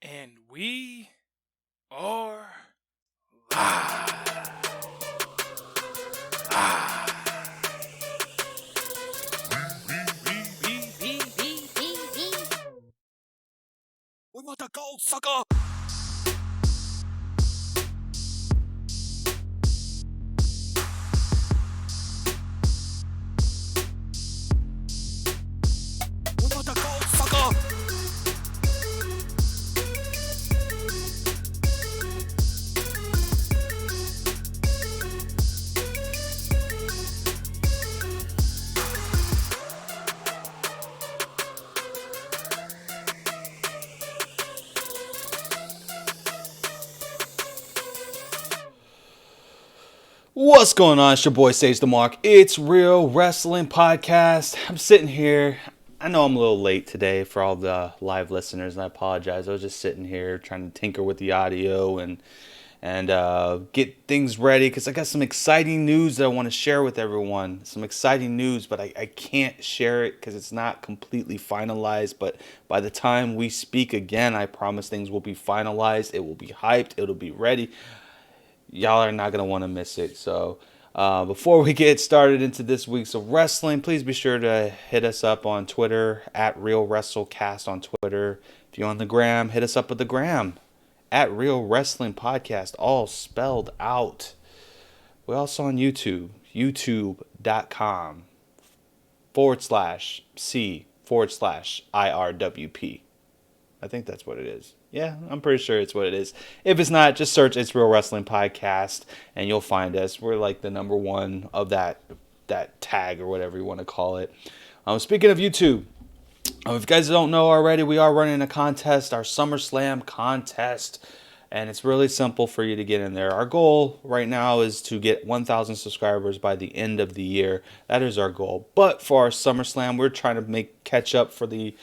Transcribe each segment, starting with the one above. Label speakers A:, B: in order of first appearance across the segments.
A: And we are live. We want the gold, sucker. We want the gold, sucker.
B: What's going on? It's your boy Sage the Mark. It's Real Wrestling Podcast. I'm sitting here. I know I'm a little late today for all the live listeners, and I apologize. I was just sitting here trying to tinker with the audio and get things ready because I got some exciting news that I want to share with everyone. Some exciting news, but I can't share it because it's not completely finalized. But by the time we speak again, I promise things will be finalized. It will be hyped. It'll be ready. Y'all are not going to want to miss it. So before we get started into this week's of wrestling, please be sure to hit us up on Twitter at RealWrestleCast on Twitter. If you're on the gram, hit us up with the gram at Real Wrestling Podcast, all spelled out. We're also on YouTube, youtube.com/C/IRWP. I think that's what it is. Yeah, I'm pretty sure it's what it is. If it's not, just search It's Real Wrestling Podcast and you'll find us. We're like the number one of that tag or whatever you want to call it. Speaking of YouTube, if you guys don't know already, we are running a contest, our SummerSlam contest. And it's really simple for you to get in there. Our goal right now is to get 1,000 subscribers by the end of the year. That is our goal. But for our SummerSlam, we're trying to catch up for the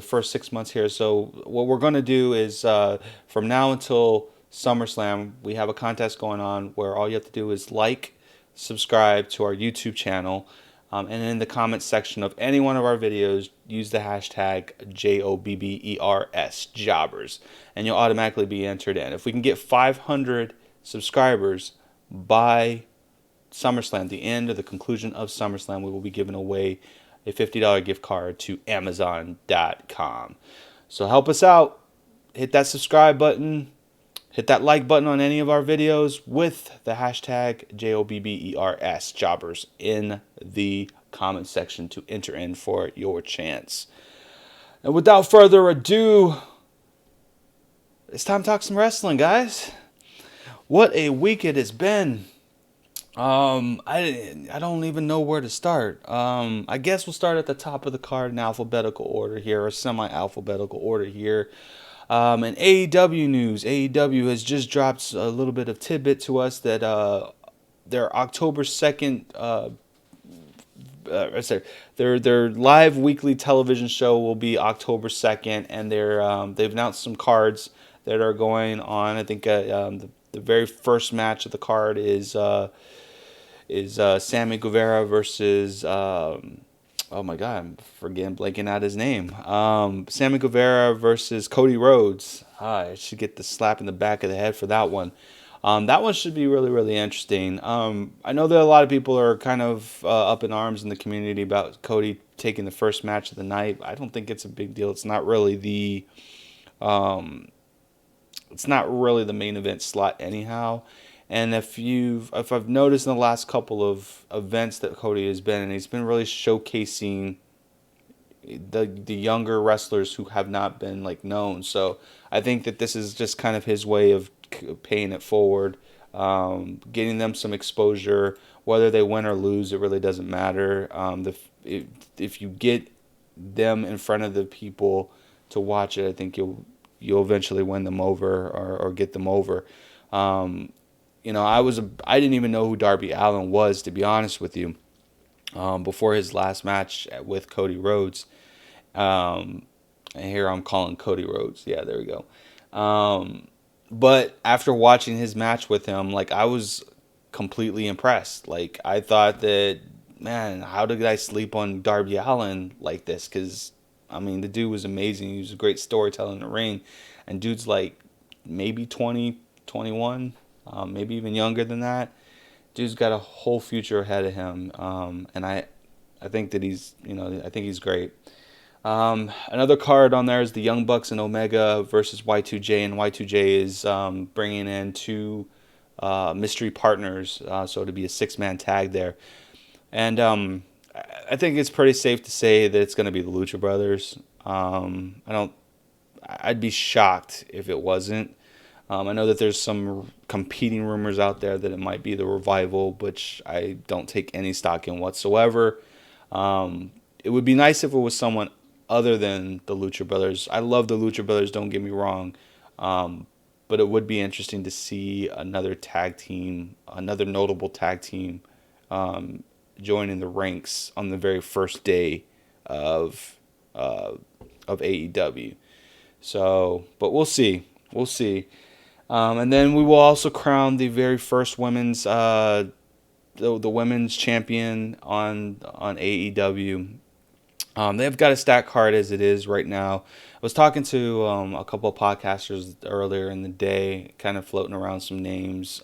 B: first 6 months here. So what we're going to do is from now until SummerSlam, we have a contest going on where all you have to do is like, subscribe to our YouTube channel. And in the comments section of any one of our videos, use the hashtag JOBBERS, Jobbers, and you'll automatically be entered in. If we can get 500 subscribers by SummerSlam, the end or the conclusion of SummerSlam, we will be giving away a $50 gift card to Amazon.com. So help us out. Hit that subscribe button. Hit that like button on any of our videos with the hashtag JOBBERS, Jobbers, in the comment section to enter in for your chance. And without further ado, it's time to talk some wrestling, guys. What a week it has been. I don't even know where to start. I guess we'll start at the top of the card in alphabetical order here, or semi-alphabetical order here. In AEW news, AEW has just dropped a little bit of tidbit to us that their October 2nd, their live weekly television show will be October 2nd, and they've announced some cards that are going on. I think the very first match of the card is Sammy Guevara versus oh my God, I'm blanking out his name. Sammy Guevara versus Cody Rhodes. I should get the slap in the back of the head for that one. That one should be really, really interesting. I know that a lot of people are kind of up in arms in the community about Cody taking the first match of the night. I don't think it's a big deal. It's not really the main event slot anyhow. And if I've noticed in the last couple of events that Cody has been in, he's been really showcasing the younger wrestlers who have not been known. So I think that this is just kind of his way of paying it forward, getting them some exposure. Whether they win or lose, it really doesn't matter. If you get them in front of the people to watch it, I think you'll eventually win them over or get them over. I didn't even know who Darby Allin was, to be honest with you, before his last match with Cody Rhodes. And here I'm calling Cody Rhodes. Yeah, there we go. But after watching his match with him, I was completely impressed. I thought that, man, how did I sleep on Darby Allin like this? Because I mean, the dude was amazing. He was a great storyteller in the ring. And dude's like maybe 20, 21, maybe even younger than that. Dude's got a whole future ahead of him. And I think that I think he's great. Another card on there is the Young Bucks and Omega versus Y2J, and Y2J is bringing in two mystery partners, so it'll be a 6-man tag there. And I think it's pretty safe to say that it's going to be the Lucha Brothers. I'd be shocked if it wasn't. I know that there's some competing rumors out there that it might be the Revival, which I don't take any stock in whatsoever. It would be nice if it was someone other than the Lucha Brothers. I love the Lucha Brothers, don't get me wrong. But it would be interesting to see another tag team, another notable tag team, joining the ranks on the very first day of AEW. So, but we'll see. We'll see. And then we will also crown the very first women's the women's champion on AEW. They've got a stack card as it is right now. I was talking to a couple of podcasters earlier in the day, kind of floating around some names.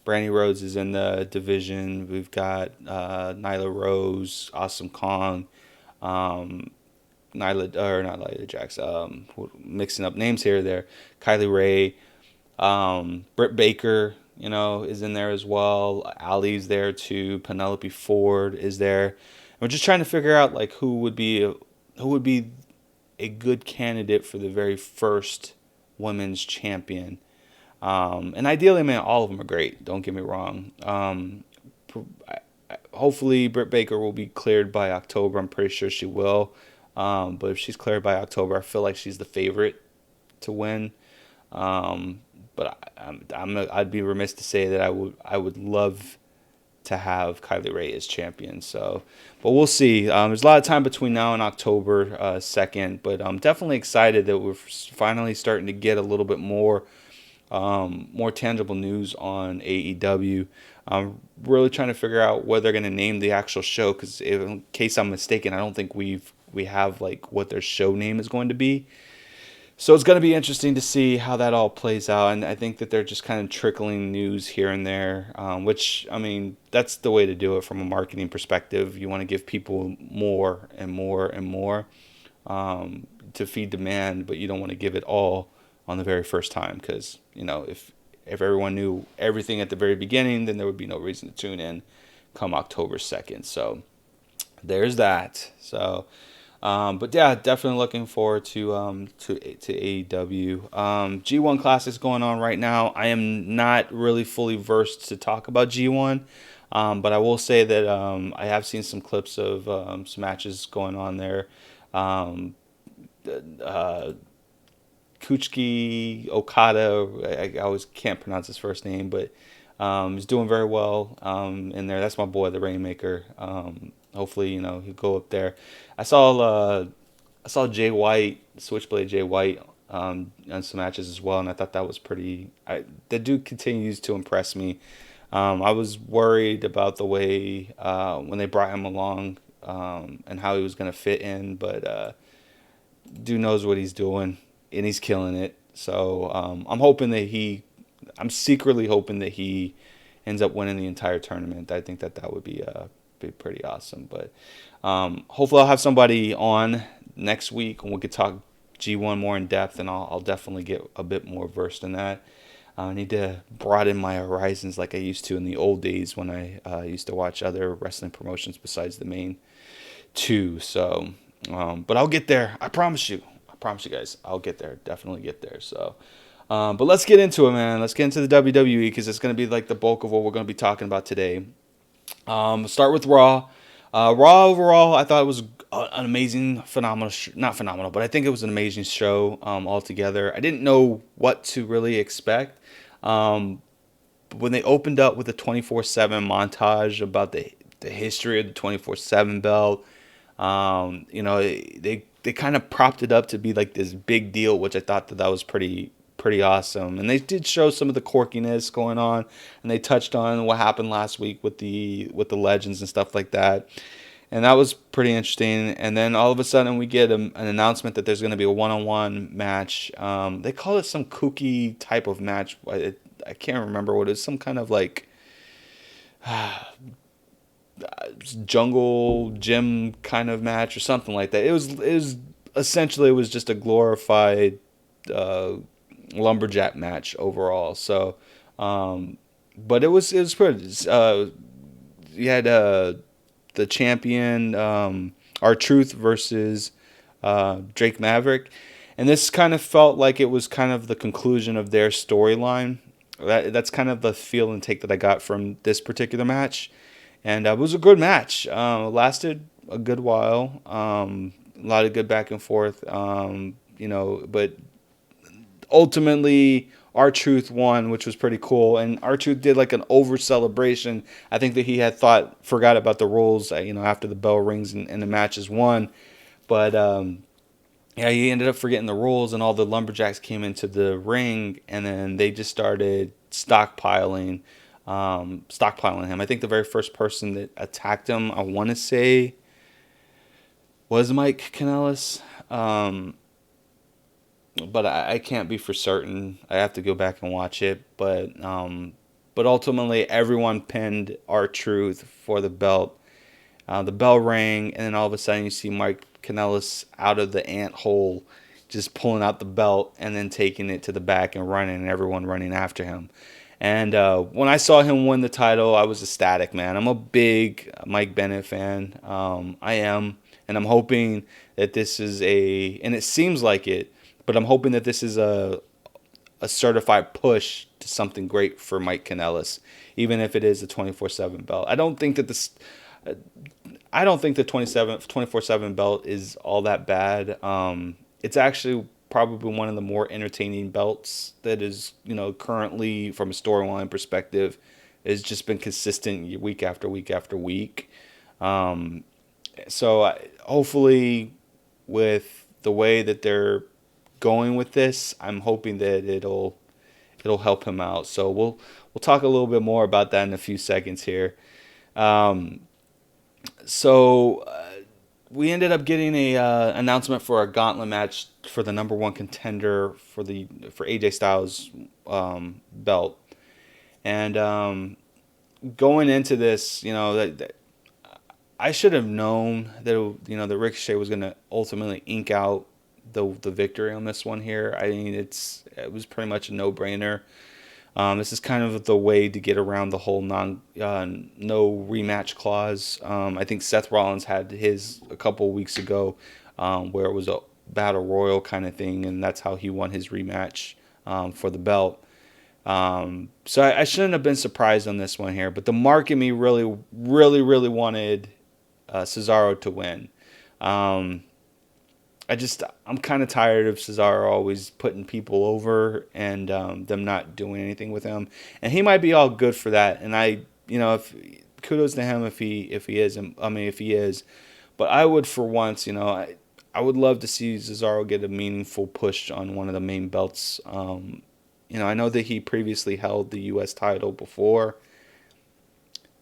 B: Brandy Rhodes is in the division. We've got Nyla Rose, Awesome Kong, not Nyla Jax. Mixing up names here or there. Kylie Ray, Britt Baker, is in there as well. Ali's there too. Penelope Ford is there. We're just trying to figure out like who would be a good candidate for the very first women's champion. And ideally, man, all of them are great. Don't get me wrong. Hopefully, Britt Baker will be cleared by October. I'm pretty sure she will. But if she's cleared by October, I feel like she's the favorite to win. But I'd be remiss to say that I would love to have Kylie Ray as champion. So, but we'll see. There's a lot of time between now and October 2nd, but I'm definitely excited that we're finally starting to get a little bit more tangible news on AEW. I'm really trying to figure out what they're going to name the actual show, because in case I'm mistaken, I don't think we have like what their show name is going to be. So it's going to be interesting to see how that all plays out, and I think that they're just kind of trickling news here and there, which, I mean, that's the way to do it from a marketing perspective. You want to give people more and more and more to feed demand, but you don't want to give it all on the very first time, because, if everyone knew everything at the very beginning, then there would be no reason to tune in come October 2nd. So there's that. So... but yeah, definitely looking forward to AEW. G1 Classic's going on right now. I am not really fully versed to talk about G1, but I will say that I have seen some clips of some matches going on there. Kuchiki Okada, I always can't pronounce his first name, but he's doing very well in there. That's my boy, the Rainmaker. Hopefully, he'll go up there. I saw Jay White, Switchblade Jay White, on some matches as well, and I thought that was pretty. The dude continues to impress me. I was worried about the way when they brought him along and how he was going to fit in, but dude knows what he's doing, and he's killing it. So I'm secretly hoping that he ends up winning the entire tournament. I think that would be pretty awesome. But hopefully I'll have somebody on next week and we could talk G1 more in depth, and I'll definitely get a bit more versed in that. I need to broaden my horizons like I used to in the old days when I used to watch other wrestling promotions besides the main two. So, but I'll get there. I promise you guys, I'll get there. Definitely get there. So, but let's get into it, man. Let's get into the WWE, because it's going to be like the bulk of what we're going to be talking about today. Start with Raw. Raw overall, I thought it was an amazing, not phenomenal, but I think it was an amazing show altogether. I didn't know what to really expect. When they opened up with a 24/7 montage about the history of the 24/7 belt, they kind of propped it up to be like this big deal, which I thought that was pretty awesome. And they did show some of the quirkiness going on, and they touched on what happened last week with the legends and stuff like that. And that was pretty interesting. And then all of a sudden we get an announcement that there's going to be a one-on-one match. They call it some kooky type of match. I can't remember what it is. Some kind of like jungle gym kind of match or something like that. It was essentially, it was just a glorified uh, lumberjack match overall. So, but it was pretty. You had the champion, R-Truth versus Drake Maverick. And this kind of felt like it was kind of the conclusion of their storyline. That's kind of the feel and take that I got from this particular match. And it was a good match. Lasted a good while. A lot of good back and forth. But ultimately R-Truth won, which was pretty cool. And R-Truth did like an over celebration. I think that he had forgot about the rules, after the bell rings and the match is won. But yeah, he ended up forgetting the rules, and all the lumberjacks came into the ring, and then they just started stockpiling him. I think the very first person that attacked him, I want to say, was Mike Kanellis. But I can't be for certain. I have to go back and watch it. But ultimately, everyone pinned R-Truth for the belt. The bell rang, and then all of a sudden, you see Mike Kanellis out of the ant hole, just pulling out the belt and then taking it to the back and running, and everyone running after him. And when I saw him win the title, I was ecstatic, man. I'm a big Mike Bennett fan. I am. And I'm hoping that this is and it seems like it, but I'm hoping that this is a certified push to something great for Mike Kanellis, even if it is a 24/7 belt. I don't think the 24/7 belt is all that bad. It's actually probably one of the more entertaining belts that is, currently from a storyline perspective, has just been consistent week after week after week. So hopefully, with the way that they're going with this, I'm hoping that it'll help him out. So we'll talk a little bit more about that in a few seconds here. We ended up getting a announcement for a gauntlet match for the number one contender for AJ Styles belt, and going into this, that I should have known that that Ricochet was going to ultimately ink out the victory on this one here. I mean, it was pretty much a no-brainer. This is kind of the way to get around the whole no rematch clause. I think Seth Rollins had his a couple weeks ago, where it was a battle royal kind of thing, and that's how he won his rematch for the belt. So I shouldn't have been surprised on this one here, but the mark in me really, really, really wanted Cesaro to win. I'm kind of tired of Cesaro always putting people over and them not doing anything with him. And he might be all good for that. And if kudos to him if he is. But I would, for once, I would love to see Cesaro get a meaningful push on one of the main belts. I know that he previously held the U.S. title before,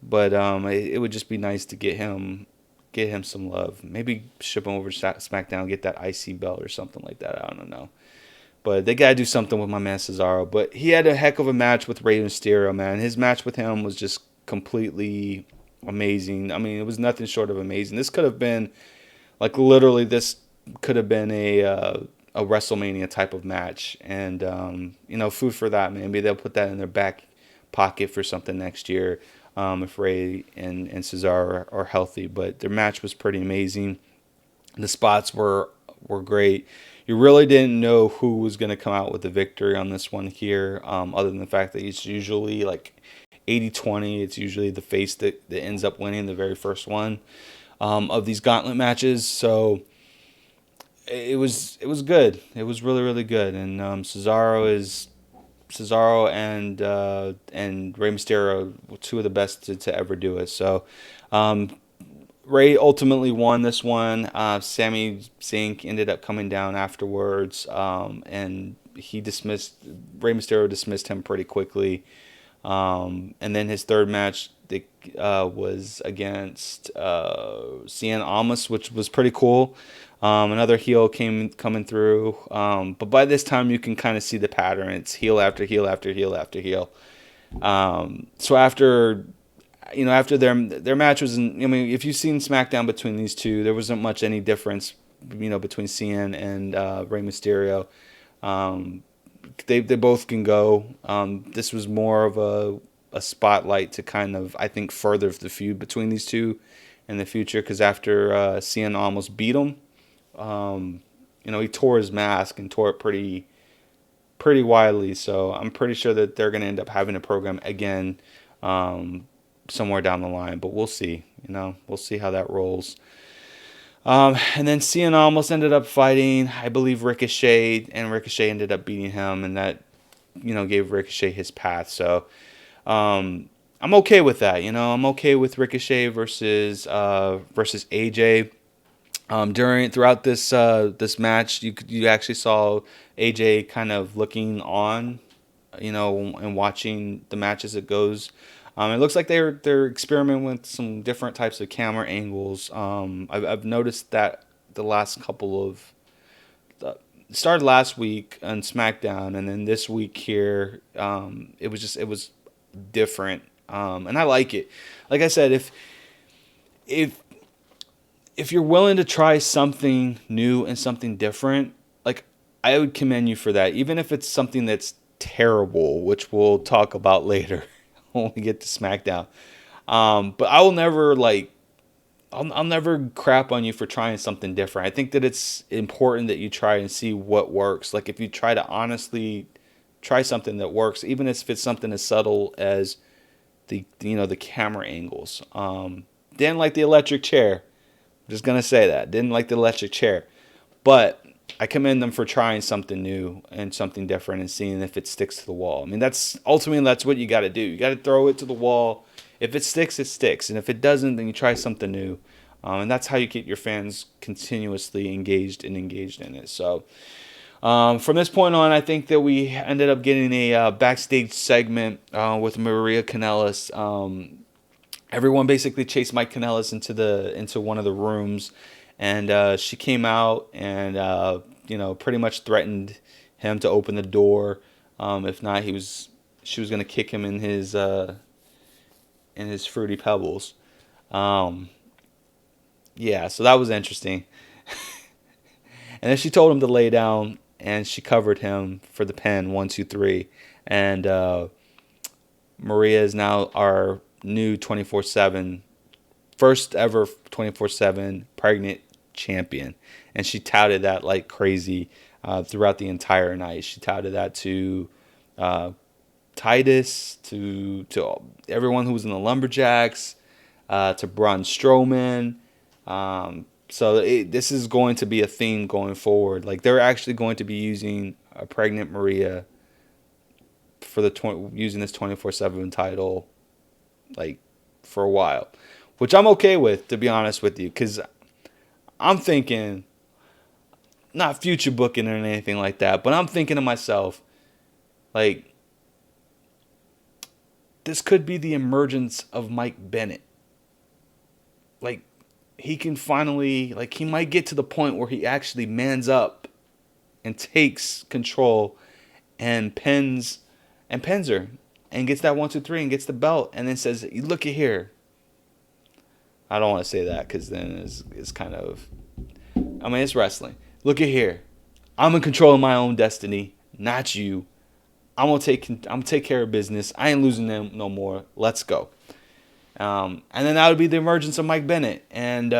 B: but it would just be nice to get him some love. Maybe ship him over to Smackdown, get that IC belt or something like that. I don't know. But they got to do something with my man Cesaro. But he had a heck of a match with Rey Mysterio, man. His match with him was just completely amazing. I mean, it was nothing short of amazing. This could have been, like, literally, this could have been a WrestleMania type of match. And, food for that, man. Maybe they'll put that in their back pocket for something next year. If Rey and Cesaro are healthy. But their match was pretty amazing. The spots were great. You really didn't know who was going to come out with the victory on this one here, other than the fact that it's usually like 80-20. It's usually the face that ends up winning the very first one of these gauntlet matches. So it was good. It was really, really good. And Cesaro and Rey Mysterio were two of the best to ever do it. So Rey ultimately won this one. Sami Zayn ended up coming down afterwards, and Rey Mysterio dismissed him pretty quickly. And then his third match was against Cien Almas, which was pretty cool. Another heel coming through. But by this time, you can kind of see the pattern. It's heel after heel after heel after heel. So after their match was, if you've seen SmackDown between these two, there wasn't much any difference, between Cien and Rey Mysterio. They both can go. This was more of a spotlight to kind of, I think, further the feud between these two in the future. Because after Cien almost beat him, he tore his mask and tore it pretty widely. So I'm pretty sure that they're going to end up having a program again somewhere down the line. But we'll see. We'll see how that rolls. And then Cien almost ended up fighting, I believe, Ricochet, and Ricochet ended up beating him, and that, gave Ricochet his path. So, I'm okay with that. I'm okay with Ricochet versus AJ. Throughout this match, you actually saw AJ kind of looking on, and watching the match as it goes. It looks like they're experimenting with some different types of camera angles. I've noticed that the last couple of started last week on SmackDown, and then this week here, it was different, and I like it. Like I said, if you're willing to try something new and something different, like, I would commend you for that, even if it's something that's terrible, which we'll talk about later when we get to SmackDown. But I will never I'll never crap on you for trying something different. I think that it's important that you try and see what works. Like, if you try to honestly try something that works, even if it's something as subtle as the camera angles. Didn't like the electric chair. I'm just gonna say that. Didn't like the electric chair. But I commend them for trying something new and something different and seeing if it sticks to the wall. I mean, that's ultimately what you got to do. You got to throw it to the wall. If it sticks, it sticks. And if it doesn't, then you try something new. And that's how you keep your fans continuously engaged in it. So from this point on, I think that we ended up getting a backstage segment with Maria Kanellis. Everyone basically chased Mike Kanellis into one of the rooms. And she came out and, pretty much threatened him to open the door. If not, she was going to kick him in his Fruity Pebbles. Yeah, so that was interesting. And then she told him to lay down, and she covered him for the pin, 1, 2, 3. And Maria is now our new 24/7, first ever 24/7 pregnant champion, and she touted that like crazy throughout the entire night. She touted that to Titus, to everyone who was in the Lumberjacks, to Braun Strowman. So this is going to be a theme going forward. Like, they're actually going to be using a pregnant Maria for using this 24/7 title, like, for a while, which I'm okay with, to be honest with you, because I'm thinking, not future booking or anything like that, but I'm thinking to myself, like, this could be the emergence of Mike Bennett. Like, he can finally, like, he might get to the point where he actually mans up and takes control and pins her and gets that 1, 2, 3 and gets the belt and then says, "Look at here." I don't want to say that because then it's kind of, I mean, it's wrestling. "Look at here. I'm in control of my own destiny, not you. I'm gonna take care of business. I ain't losing them no more. Let's go." And then that would be the emergence of Mike Bennett, and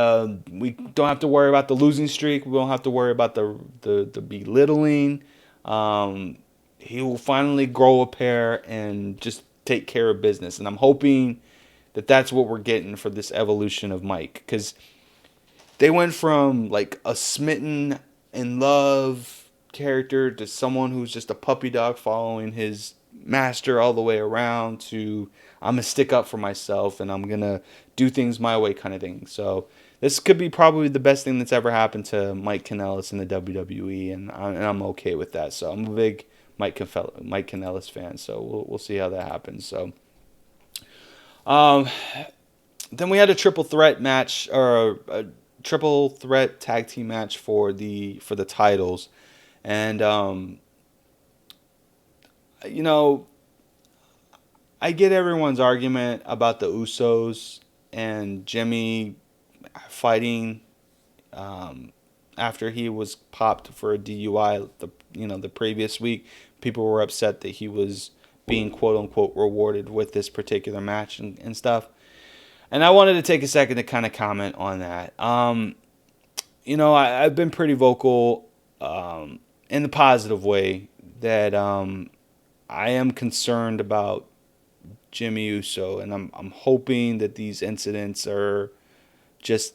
B: we don't have to worry about the losing streak. We don't have to worry about the belittling. He will finally grow a pair and just take care of business, and I'm hoping that that's what we're getting for this evolution of Mike, because they went from like a smitten in love character to someone who's just a puppy dog following his master all the way around to, I'm going to stick up for myself and I'm going to do things my way kind of thing. So this could be probably the best thing that's ever happened to Mike Kanellis in the WWE, and I'm okay with that. So I'm a big Mike Kanellis fan. So we'll see how that happens. So then we had a triple threat match, or a triple threat tag team match for the titles, and I get everyone's argument about the Usos and Jimmy fighting after he was popped for a DUI the previous week. People were upset that he was being quote unquote rewarded with this particular match and stuff. And I wanted to take a second to kind of comment on that. I've been pretty vocal in the positive way that I am concerned about Jimmy Uso, and I'm hoping that these incidents are just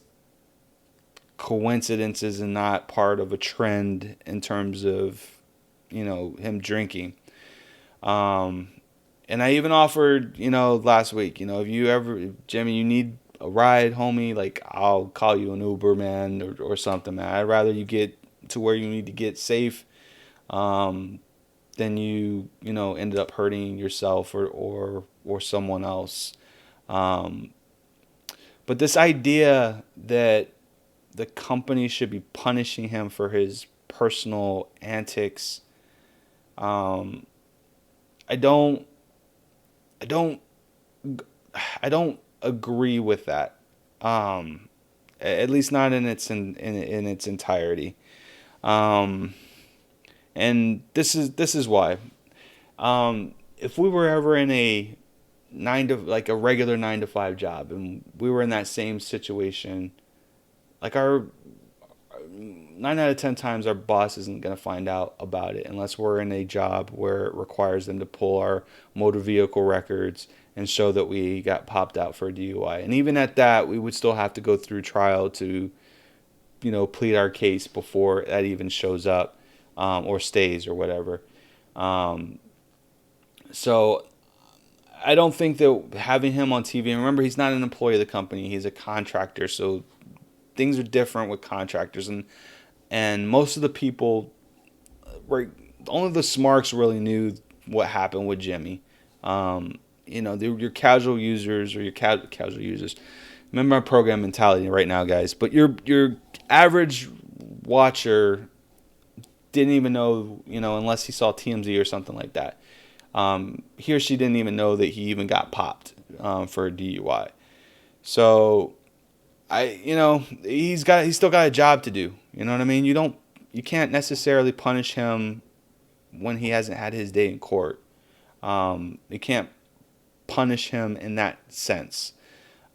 B: coincidences and not part of a trend in terms of him drinking. And I even offered, last week, if Jimmy, you need a ride, homie, like, I'll call you an Uber, man, or something, man. I'd rather you get to where you need to get safe than you ended up hurting yourself or someone else. But this idea that the company should be punishing him for his personal antics, I don't agree with that. At least not in its entirety. And this is why. If we were ever in a regular 9 to 5 job, and we were in that same situation, like, our 9 out of 10 times our boss isn't going to find out about it unless we're in a job where it requires them to pull our motor vehicle records and show that we got popped out for a DUI. And even at that, we would still have to go through trial to, plead our case before that even shows up or stays or whatever. So I don't think that having him on TV, and remember, he's not an employee of the company, he's a contractor, so things are different with contractors, and most of the people, right, only the smarks really knew what happened with Jimmy. Your casual users, or your casual users. Remember my program mentality right now, guys. But your average watcher didn't even know, unless he saw TMZ or something like that. He or she didn't even know that he even got popped for a DUI. So he's still got a job to do. You know what I mean? You can't necessarily punish him when he hasn't had his day in court. You can't punish him in that sense.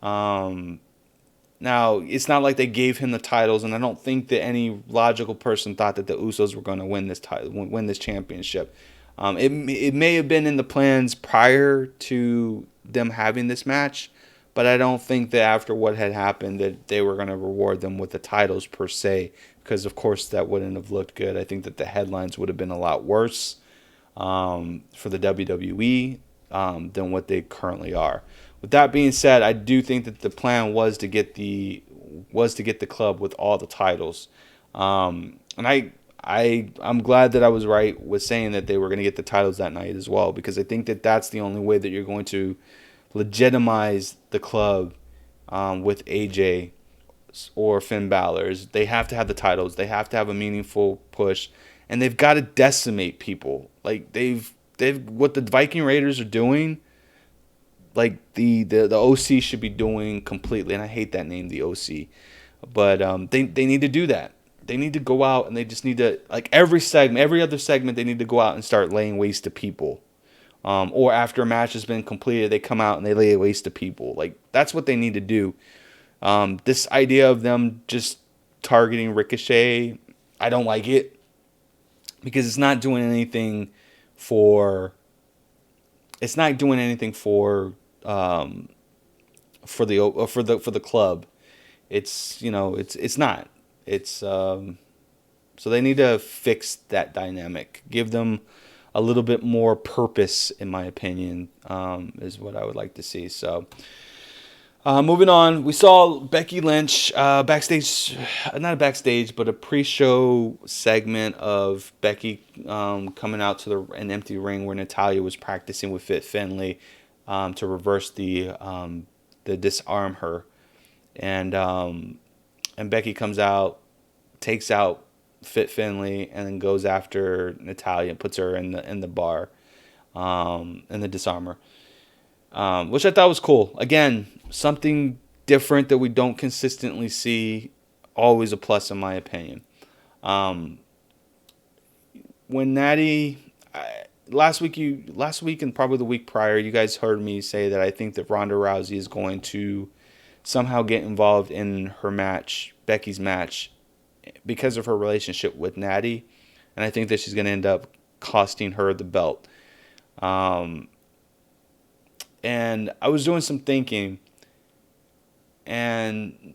B: Now, it's not like they gave him the titles, and I don't think that any logical person thought that the Usos were going to win this title, win this championship. It may have been in the plans prior to them having this match, but I don't think that after what had happened that they were going to reward them with the titles per se, because of course that wouldn't have looked good. I think that the headlines would have been a lot worse for the WWE than what they currently are. With that being said, I do think that the plan was to get the club with all the titles, and I'm glad that I was right with saying that they were going to get the titles that night as well, because I think that that's the only way that you're going to legitimize the club with AJ or Finn Balor. They have to have the titles. They have to have a meaningful push, and they've got to decimate people. Like they've what the Viking Raiders are doing, like the OC should be doing completely. And I hate that name, the OC, but they need to do that. They need to go out and they just need to, like, every other segment, they need to go out and start laying waste to people. Or after a match has been completed, they come out and they lay waste to people. Like, that's what they need to do. This idea of them just targeting Ricochet, I don't like it, because it's not doing anything for the club. It's not. So they need to fix that dynamic. Give them a little bit more purpose, in my opinion, is what I would like to see. So, Moving on, we saw Becky Lynch backstage, not a backstage, but a pre-show segment of Becky coming out to an empty ring where Natalya was practicing with Fit Finlay to reverse the disarm her, and Becky comes out, takes out Fit Finlay, and then goes after Natalya and puts her in the bar, in the disarmer. Which I thought was cool. Again, something different that we don't consistently see. Always a plus in my opinion. When Natty, last week and probably the week prior, you guys heard me say that I think that Ronda Rousey is going to somehow get involved in her match, Becky's match, because of her relationship with Natty, and I think that she's going to end up costing her the belt. And I was doing some thinking, and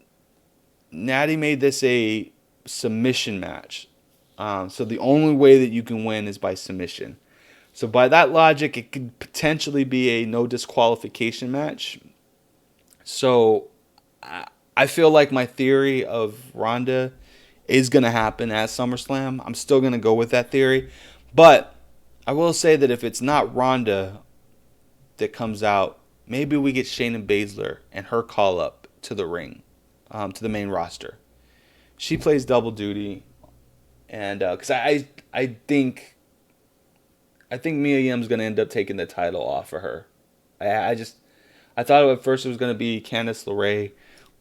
B: Natty made this a submission match. So the only way that you can win is by submission. So by that logic, it could potentially be a no disqualification match. So I feel like my theory of Ronda is going to happen at SummerSlam. I'm still going to go with that theory. But I will say that if it's not Ronda that comes out, maybe we get Shayna Baszler and her call up to the ring, to the main roster. She plays double duty, and because I think Mia Yim's gonna end up taking the title off of her. I thought at first it was gonna be Candice LeRae,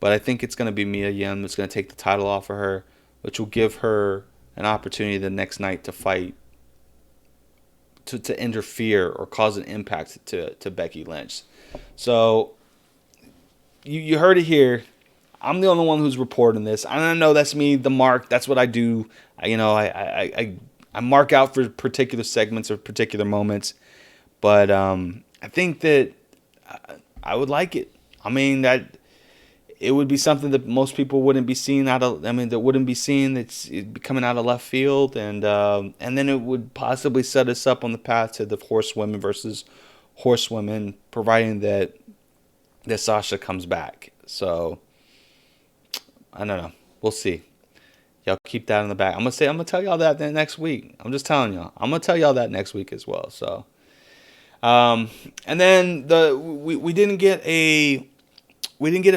B: but I think it's gonna be Mia Yim that's gonna take the title off of her, which will give her an opportunity the next night to fight, to interfere or cause an impact to Becky Lynch. So you heard it here. I'm the only one who's reporting this. I know that's me, the mark. That's what I do. I mark out for particular segments or particular moments. But I think that I would like it. I mean, that it would be something that most people wouldn't be seeing that wouldn't be seen. It'd be coming out of left field, and then it would possibly set us up on the path to the horsewomen versus horsewomen, providing that Sasha comes back. So I don't know. We'll see. Y'all keep that in the back. I'm gonna tell y'all that next week. I'm just telling y'all. I'm gonna tell y'all that next week as well. So, and then we didn't get a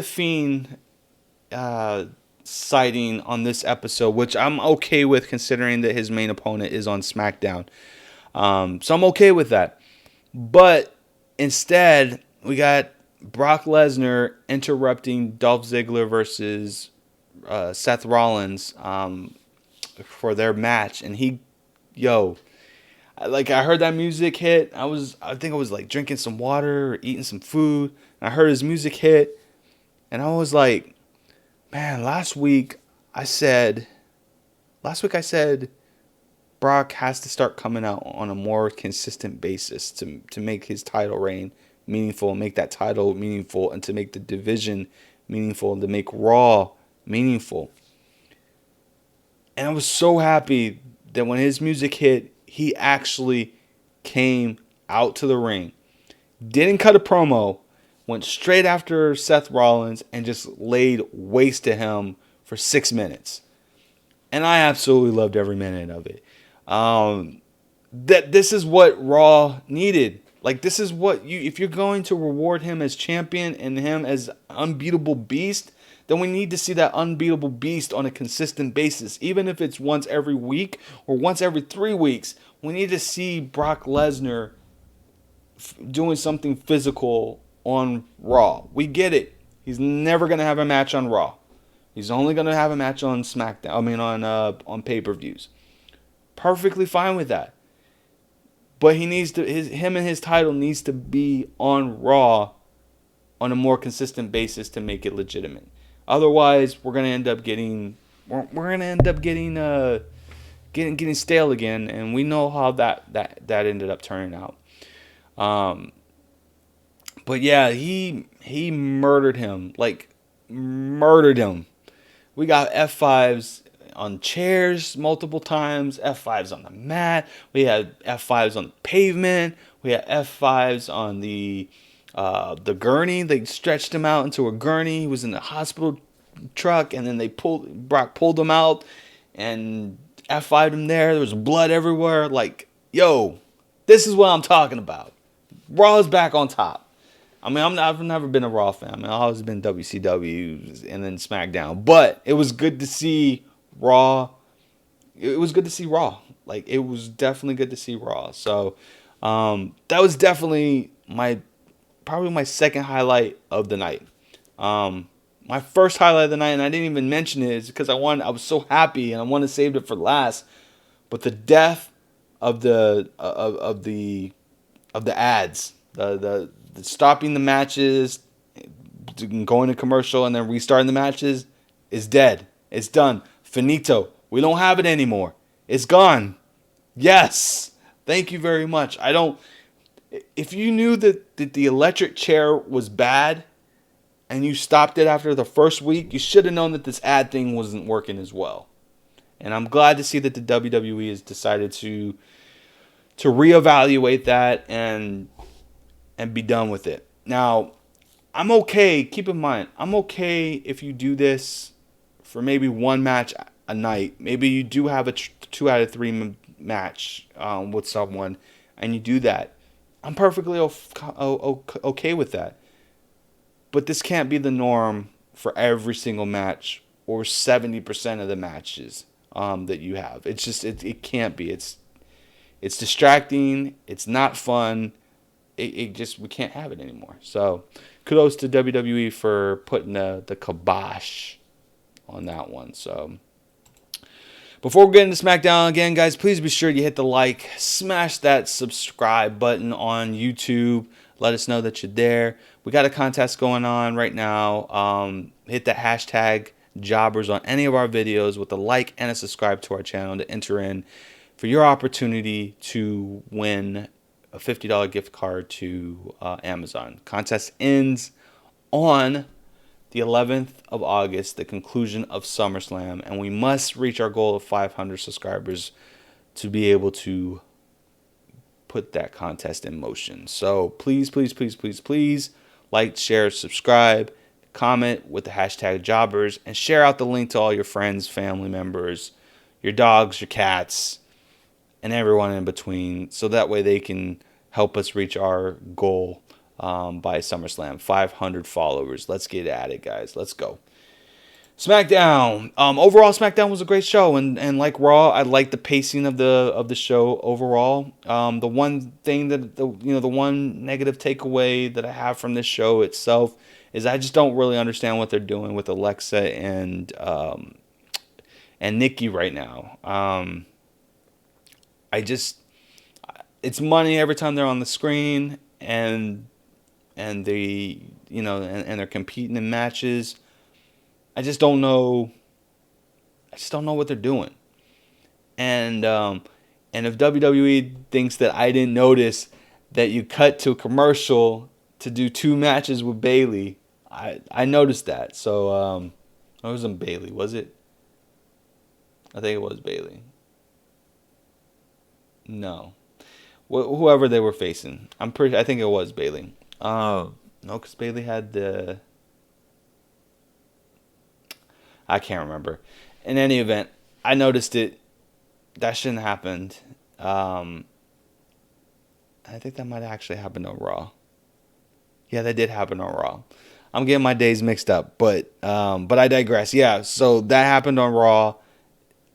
B: Fiend sighting on this episode, which I'm okay with considering that his main opponent is on SmackDown. So I'm okay with that. But instead, we got Brock Lesnar interrupting Dolph Ziggler versus Seth Rollins for their match, and I heard that music hit. I think I was like drinking some water or eating some food, and I heard his music hit, and I was like, man, last week I said Brock has to start coming out on a more consistent basis to make his title reign meaningful, make that title meaningful, and to make the division meaningful, and to make Raw meaningful. And I was so happy that when his music hit, he actually came out to the ring, didn't cut a promo, went straight after Seth Rollins and just laid waste to him for 6 minutes. And I absolutely loved every minute of it. That this is what Raw needed. Like, this is what if you're going to reward him as champion and him as unbeatable beast, then we need to see that unbeatable beast on a consistent basis. Even if it's once every week or once every 3 weeks, we need to see Brock Lesnar doing something physical on Raw. We get it. He's never going to have a match on Raw. He's only going to have a match on SmackDown. I mean, on pay-per-views. Perfectly fine with that. But he needs to him and his title needs to be on Raw on a more consistent basis to make it legitimate. Otherwise, we're gonna end up getting getting stale again, and we know how that ended up turning out. But yeah, he murdered him, like murdered him. We got F5s on chairs multiple times, F5s on the mat. We had F5s on the pavement. We had F5s on the The gurney, they stretched him out into a gurney. He was in the hospital truck, and then Brock pulled him out and F5'd him there. There was blood everywhere. Like, yo, this is what I'm talking about. Raw is back on top. I mean, I've never been a Raw fan. I mean, I've always been WCW and then SmackDown. But it was good to see Raw. It was good to see Raw. Like, it was definitely good to see Raw. So, that was definitely probably my second highlight of the night. My first highlight of the night, and I didn't even mention it, is because I was so happy and I wanted to save it for last. But the death of the ads, the stopping the matches, going to commercial, and then restarting the matches is dead. It's done. Finito. We don't have it anymore. It's gone. Yes. Thank you very much. If you knew that the electric chair was bad and you stopped it after the first week, you should have known that this ad thing wasn't working as well. And I'm glad to see that the WWE has decided to reevaluate that and be done with it. Now, I'm okay. Keep in mind, I'm okay if you do this for maybe one match a night. Maybe you do have a 2 out of 3 match with someone, and you do that. I'm perfectly okay with that. But this can't be the norm for every single match or 70% of the matches that you have. It's just it can't be. It's distracting. It's not fun. We can't have it anymore. So kudos to WWE for putting the kibosh on that one. So before we get into SmackDown again, guys, please be sure you hit the like, smash that subscribe button on YouTube. Let us know that you're there. We got a contest going on right now. Hit the hashtag jobbers on any of our videos with a like and a subscribe to our channel to enter in for your opportunity to win a $50 gift card to Amazon. Contest ends on the 11th of August, the conclusion of SummerSlam, and we must reach our goal of 500 subscribers to be able to put that contest in motion. So please, please, please, please, please like, share, subscribe, comment with the hashtag jobbers, and share out the link to all your friends, family members, your dogs, your cats, and everyone in between, so that way they can help us reach our goal by SummerSlam. 500 followers. Let's get at it, guys. Let's go. SmackDown. Overall, SmackDown was a great show, and like Raw, I like the pacing of the show overall. The one thing the one negative takeaway that I have from this show itself is I just don't really understand what they're doing with Alexa and Nikki right now. It's money every time they're on the screen, and they and they're competing in matches. I just don't know what they're doing. And if WWE thinks that I didn't notice that you cut to a commercial to do 2 matches with Bayley, I noticed that. So it wasn't Bayley, was it? I think it was Bayley. No. Whoever they were facing. I think it was Bayley. No, because Bayley had the... I can't remember. In any event, I noticed it. That shouldn't have happened. I think that might have actually happened on Raw. Yeah, that did happen on Raw. I'm getting my days mixed up, but I digress. Yeah, so that happened on Raw.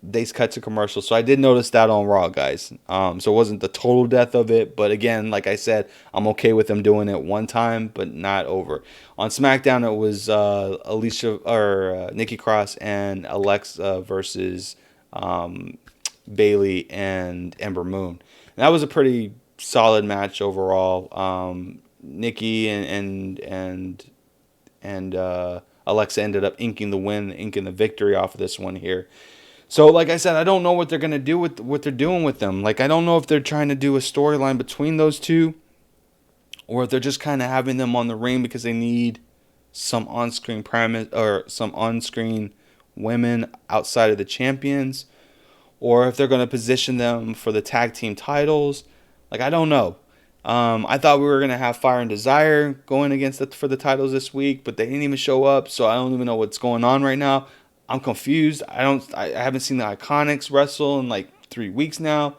B: They cut to commercial, so I did notice that on Raw, guys. So it wasn't the total death of it, but again, like I said, I'm okay with them doing it one time, but not over. On SmackDown, it was Nikki Cross and Alexa versus Bayley and Ember Moon. And that was a pretty solid match overall. Nikki and Alexa ended up inking the victory off of this one here. So, like I said, I don't know what they're going to do with what they're doing with them. Like, I don't know if they're trying to do a storyline between those two, or if they're just kind of having them on the ring because they need some on-screen women outside of the champions, or if they're going to position them for the tag team titles. Like, I don't know. I thought we were gonna have Fire and Desire going for the titles this week, but they didn't even show up, so I don't even know what's going on right now. I'm confused. I haven't seen the Iconics wrestle in like 3 weeks now.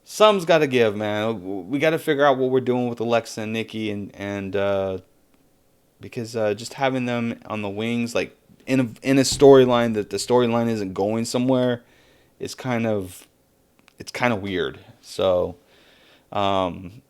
B: Something's got to give, man. We got to figure out what we're doing with Alexa and Nikki, and because just having them on the wings, like in a storyline that the storyline isn't going somewhere, is kind of weird. So, um,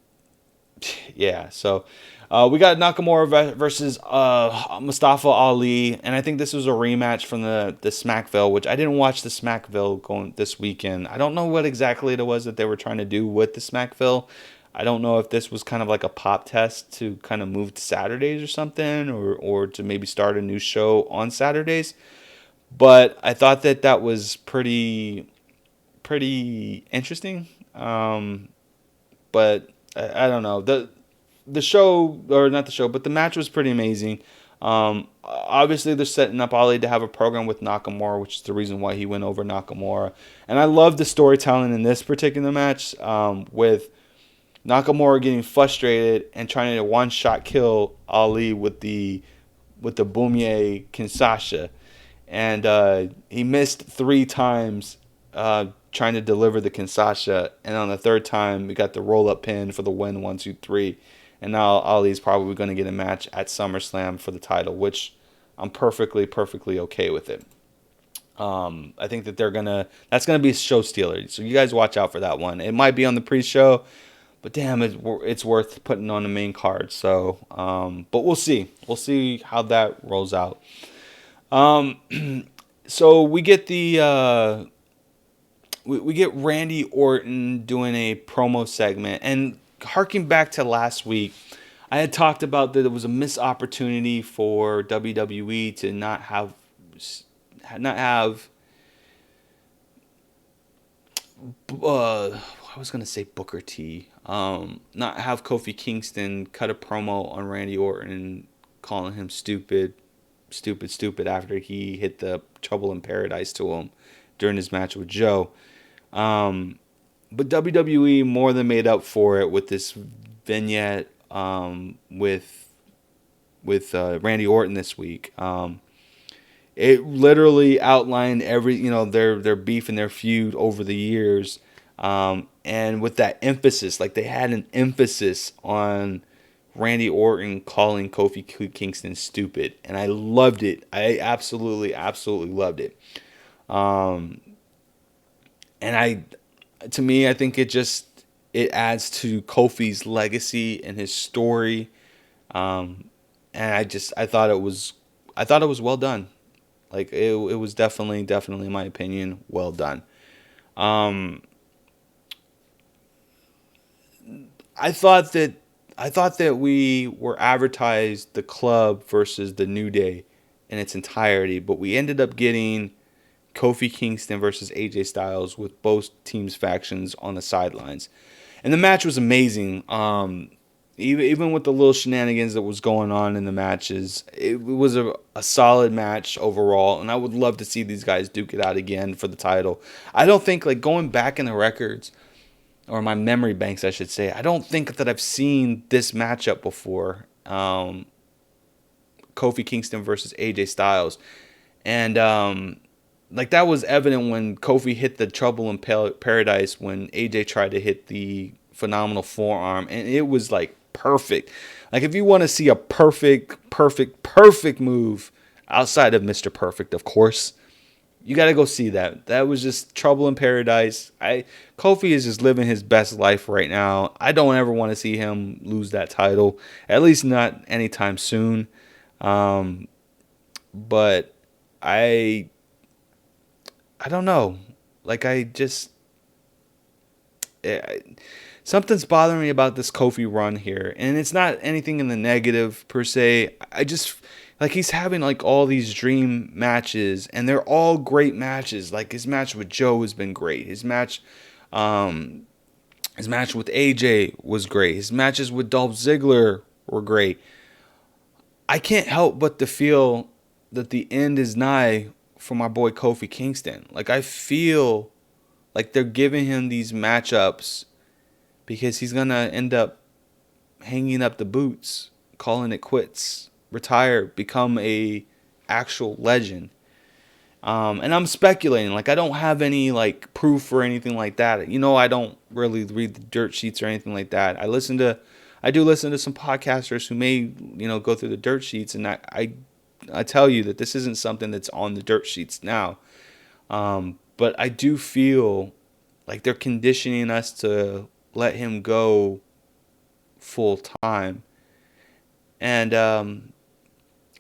B: yeah. So we got Nakamura versus Mustafa Ali, and I think this was a rematch from the Smackville, which I didn't watch the Smackville going this weekend. I don't know what exactly it was that they were trying to do with the Smackville. I don't know if this was kind of like a pop test to kind of move to Saturdays or something, or to maybe start a new show on Saturdays. But I thought that was pretty interesting. But I don't know, the show, or not the show, but the match was pretty amazing. Obviously, they're setting up Ali to have a program with Nakamura, which is the reason why he went over Nakamura. And I love the storytelling in this particular match, with Nakamura getting frustrated and trying to one-shot kill Ali with the Boomye Kinshasa. And he missed 3 times trying to deliver the Kinshasa. And on the third time, we got the roll-up pin for the win, 1, 2, 3. And now Ali's probably going to get a match at SummerSlam for the title, which I'm perfectly okay with it. I think that that's gonna be a show stealer. So you guys watch out for that one. It might be on the pre-show, but damn, it's worth putting on the main card. So, but we'll see. We'll see how that rolls out. So we get we get Randy Orton doing a promo segment, and harking back to last week, I had talked about that it was a missed opportunity for WWE to not have I was gonna say Booker T, not have Kofi Kingston cut a promo on Randy Orton, calling him stupid after he hit the Trouble in Paradise to him during his match with Joe. But WWE more than made up for it with this vignette with Randy Orton this week. It literally outlined their beef and their feud over the years, and with that emphasis, like they had an emphasis on Randy Orton calling Kofi Kingston stupid, and I loved it. I absolutely loved it. And to me, I think it adds to Kofi's legacy and his story. And I thought it was well done. Like it was definitely, in my opinion, well done. I thought that we were advertised the club versus the New Day in its entirety, but we ended up getting Kofi Kingston versus AJ Styles with both teams' factions on the sidelines. And the match was amazing. Even with the little shenanigans that was going on in the matches, it was a solid match overall. And I would love to see these guys duke it out again for the title. I don't think, like, going back in the records, or my memory banks, I should say, I don't think that I've seen this matchup before. Kofi Kingston versus AJ Styles. And, like, that was evident when Kofi hit the Trouble in Paradise, when AJ tried to hit the Phenomenal Forearm, and it was like perfect. Like, if you want to see a perfect move outside of Mr. Perfect, of course, you got to go see that. That was just Trouble in Paradise. Kofi is just living his best life right now. I don't ever want to see him lose that title, at least not anytime soon. But I don't know. Like, something's bothering me about this Kofi run here. And it's not anything in the negative, per se. I just, like, he's having, like, all these dream matches. And they're all great matches. Like, his match with Joe has been great. His match with AJ was great. His matches with Dolph Ziggler were great. I can't help but to feel that the end is nigh for my boy Kofi Kingston. Like, I feel like they're giving him these matchups because he's going to end up hanging up the boots, calling it quits, retire, become a actual legend. And I'm speculating. Like, I don't have any, like, proof or anything like that. You know, I don't really read the dirt sheets or anything like that. I do listen to some podcasters who may, you know, go through the dirt sheets, and I tell you that this isn't something that's on the dirt sheets now. But I do feel like they're conditioning us to let him go full time. And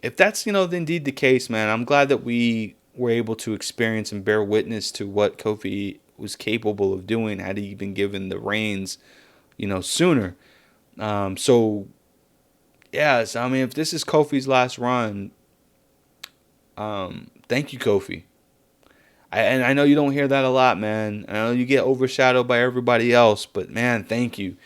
B: if that's, you know, indeed the case, man, I'm glad that we were able to experience and bear witness to what Kofi was capable of doing had he been given the reins, you know, sooner. So I mean, if this is Kofi's last run, thank you, Kofi. And I know you don't hear that a lot, man. I know you get overshadowed by everybody else, but man, thank you.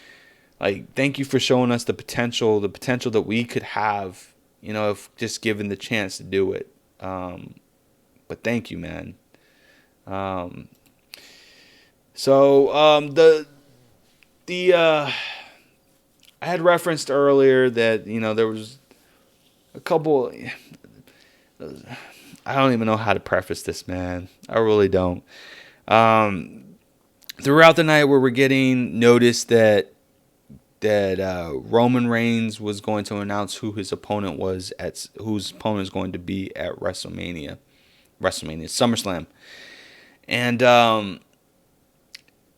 B: Like, thank you for showing us the potential that we could have, you know, if just given the chance to do it. But thank you, man. I had referenced earlier that, you know, there was a couple. I don't even know how to preface this, man. I really don't. Throughout the night, where we're getting notice that Roman Reigns was going to announce who his opponent was whose opponent is going to be at SummerSlam, and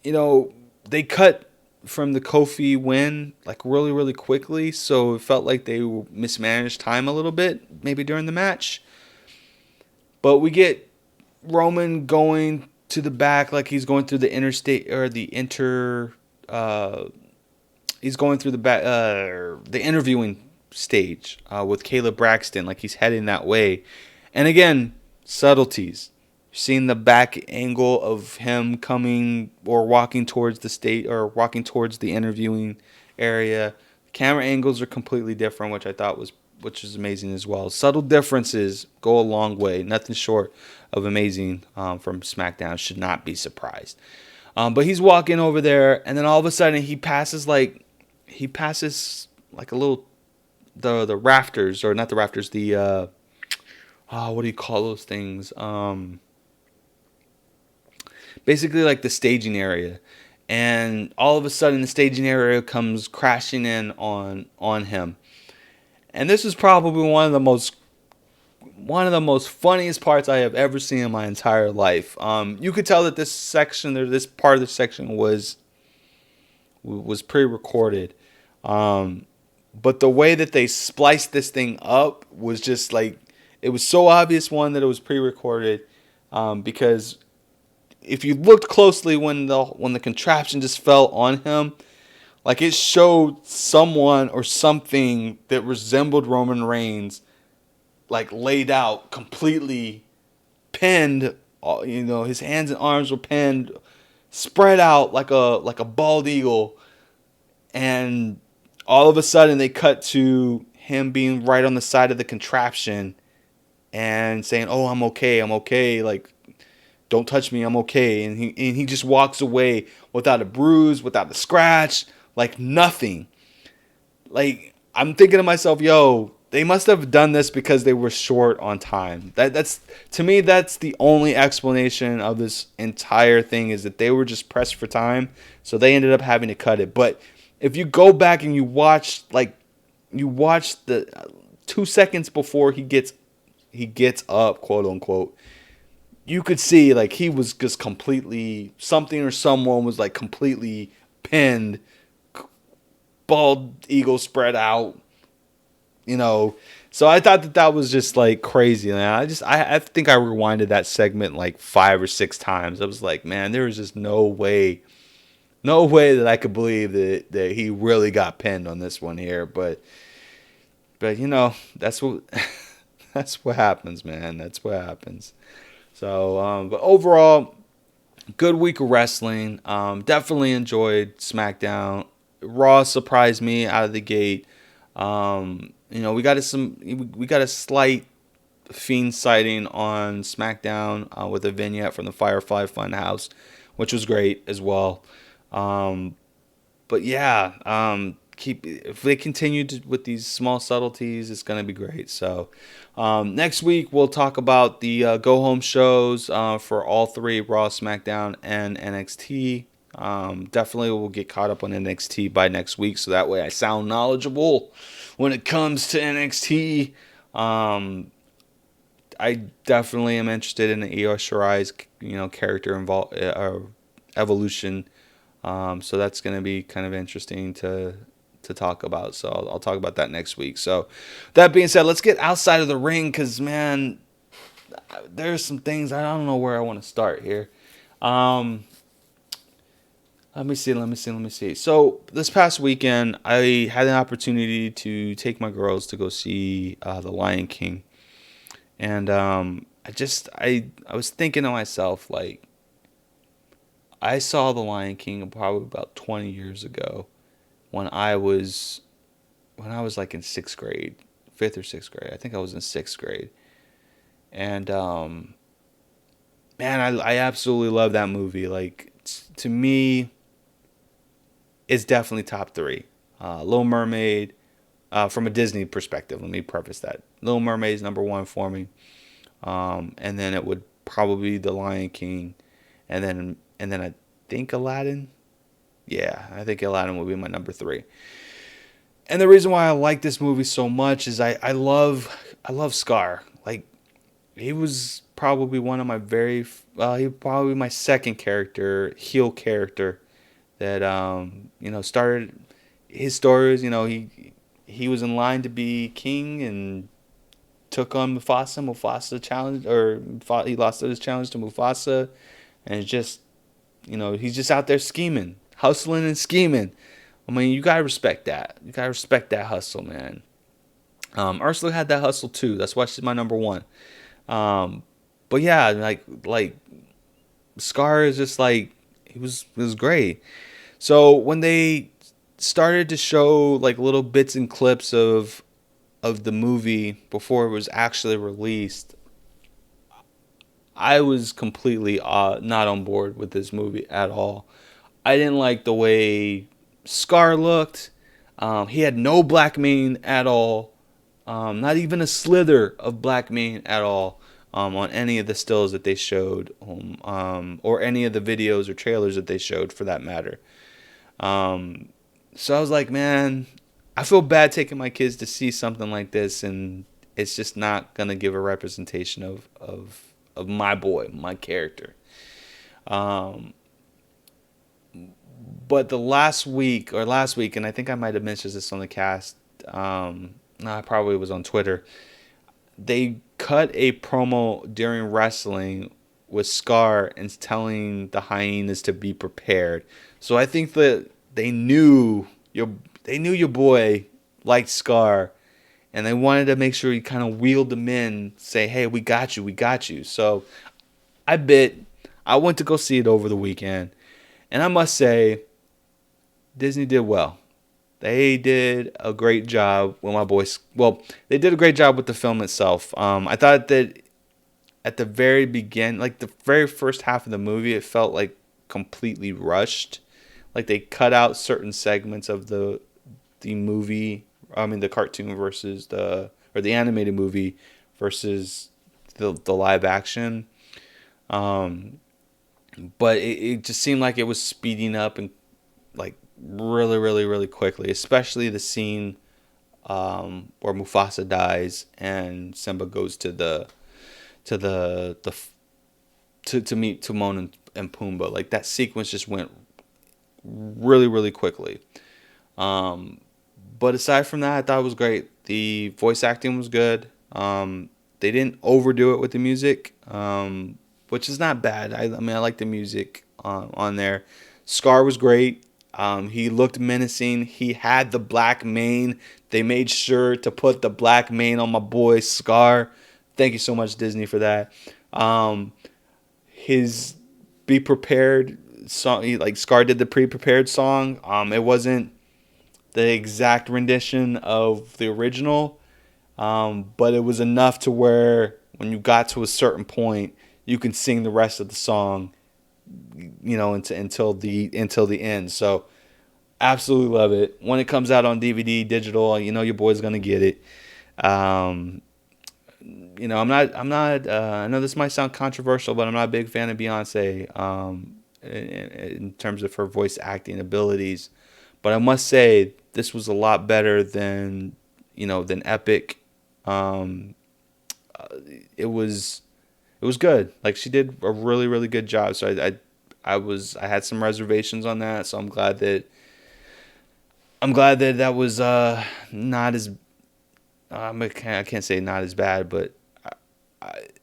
B: you know, they cut from the Kofi win like really, really quickly, so it felt like they mismanaged time a little bit, maybe during the match. But we get Roman going to the back like he's going through the interstate or the he's going through the interviewing stage with Caleb Braxton, like he's heading that way. And again, subtleties. Seeing the back angle of him coming or walking towards the state or walking towards the interviewing area. Camera angles are completely different, which is amazing as well. Subtle differences go a long way. Nothing short of amazing from SmackDown. Should not be surprised. But he's walking over there, and then all of a sudden he passes like a little the rafters, or not the rafters, the what do you call those things? Basically like the staging area. And all of a sudden the staging area comes crashing in on him. And this is probably one of the most funniest parts I have ever seen in my entire life. You could tell that this part of the section was pre-recorded. But the way that they spliced this thing up was just like, it was so obvious, one, that it was pre-recorded, because if you looked closely when the contraption just fell on him, like it showed someone or something that resembled Roman Reigns, like laid out, completely pinned. You know, his hands and arms were pinned, spread out like a bald eagle, and all of a sudden they cut to him being right on the side of the contraption and saying, "Oh, I'm okay, like, don't touch me, I'm okay." And he just walks away without a bruise, without a scratch, like nothing. Like, I'm thinking to myself, yo, they must have done this because they were short on time. That's to me, that's the only explanation of this entire thing, is that they were just pressed for time, so they ended up having to cut it. But if you go back and you watch the 2 seconds before he gets up, quote unquote, you could see like he was just completely, something or someone was like completely pinned, bald eagle spread out, you know. So I thought that was just like crazy. Man, I think I rewinded that segment like 5 or 6 times. I was like, man, there was just no way that I could believe that he really got pinned on this one here. But you know, that's what happens, man. That's what happens. So, but overall, good week of wrestling. Definitely enjoyed SmackDown. Raw surprised me out of the gate. You know, we got a slight Fiend sighting on SmackDown with a vignette from the Firefly Funhouse, which was great as well. but yeah, keep if they continue with these small subtleties, it's gonna be great. So next week we'll talk about the go home shows for all three: Raw, SmackDown, and NXT. Definitely we'll get caught up on NXT by next week, so that way I sound knowledgeable when it comes to NXT. I definitely am interested in the Io Shirai's character evolution. So that's going to be kind of interesting to talk about. So I'll talk about that next week. So that being said, let's get outside of the ring because, man, there's some things I don't know where I want to start here. Let me see. So this past weekend, I had an opportunity to take my girls to go see The Lion King. And I was thinking to myself, like, I saw The Lion King probably about 20 years ago when I was like in 6th grade, 5th or 6th grade. I think I was in 6th grade. And man, I absolutely love that movie. Like, to me, it's definitely top 3. Little Mermaid, from a Disney perspective, let me preface that. Little Mermaid is number 1 for me. And then it would probably be The Lion King, and then I think Aladdin. Yeah, I think Aladdin would be my number 3. And the reason why I like this movie so much is I love Scar. Like, he was probably one of my he probably my second heel character that started his stories. He was in line to be king and took on Mufasa. Mufasa challenged, or he lost his challenge to Mufasa, and it's just, he's just out there scheming, hustling and scheming. I mean, you gotta respect that. You gotta respect that hustle, man. Ursula had that hustle too. That's why she's my number 1. But yeah, like Scar is just like, it was great. So when they started to show like little bits and clips of the movie before it was actually released, I was completely not on board with this movie at all. I didn't like the way Scar looked. He had no black mane at all. Not even a slither of black mane at all on any of the stills that they showed, or any of the videos or trailers that they showed, for that matter. So I was like, man, I feel bad taking my kids to see something like this, and it's just not gonna give a representation of my boy, my character. But last week, and I think I might have mentioned this on the cast. No, I probably was on Twitter. They cut a promo during wrestling with Scar and telling the hyenas to be prepared. So I think that they knew your boy liked Scar, and they wanted to make sure he kind of wheeled them in, say, "Hey, we got you." So I went to go see it over the weekend, and I must say, Disney did well. They did a great job with my boys. Well, they did a great job with the film itself. I thought that at the very beginning, like the very first half of the movie, it felt like completely rushed. Like they cut out certain segments of the movie. I mean, the cartoon versus the animated movie versus the live action. But it just seemed like it was speeding up and like really, really, really quickly, especially the scene where Mufasa dies and Simba goes to meet Timon and Pumbaa. Like that sequence just went really, really quickly. But aside from that, I thought it was great. The voice acting was good. They didn't overdo it with the music, which is not bad. I mean, I like the music on there. Scar was great. He looked menacing. He had the black mane. They made sure to put the black mane on my boy Scar. Thank you so much, Disney, for that. His Be Prepared song, like Scar did the pre-prepared song. It wasn't the exact rendition of the original, but it was enough to where when you got to a certain point, you can sing the rest of the song, until the end. So Absolutely love it. When it comes out on DVD, digital, you know your boy's gonna get it. Um, I know this might sound controversial, but I'm not a big fan of Beyonce. In terms of her voice acting abilities, but I must say this was a lot better than Epic. Um, it was it was good. Like she did a really really good job. So I had some reservations on that. So I'm glad that that was not as I can't say not as bad, but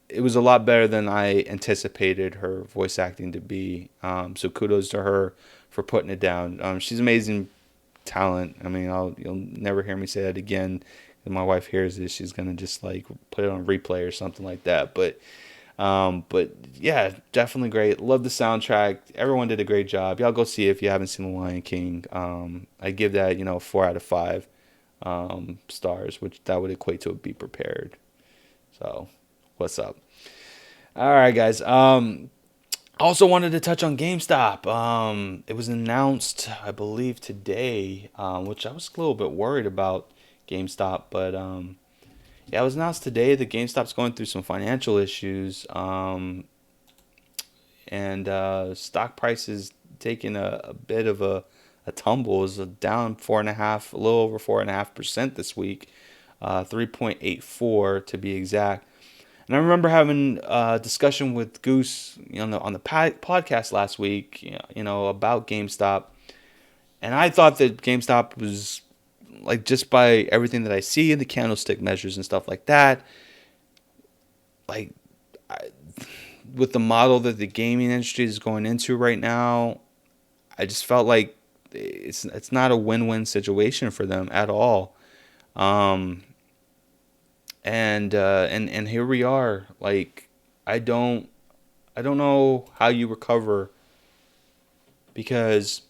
B: it was a lot better than I anticipated her voice acting to be. So kudos to her for putting it down. She's amazing talent. I mean, you'll never hear me say that again. If my wife hears this, she's gonna just like put it on replay or something like that. But yeah, definitely great. Love the soundtrack. Everyone did a great job. Y'all go see it if you haven't seen The Lion King. I give that 4 out of 5 stars, which that would equate to a be prepared. So, what's up? All right, guys. Also wanted to touch on GameStop. It was announced, I believe, today, which I was a little bit worried about GameStop, but yeah, it was announced today that GameStop's going through some financial issues, and stock prices taking a bit of a tumble. Is down 4.5, a little over 4.5% this week, 3.84 to be exact. And I remember having a discussion with Goose, on the podcast last week, about GameStop, and I thought that GameStop was like, just by everything that I see in the candlestick measures and stuff like that, like I, with the model that the gaming industry is going into right now, I just felt like it's not a win-win situation for them at all. Um, and here we are. Like, I don't I don't know how you recover, because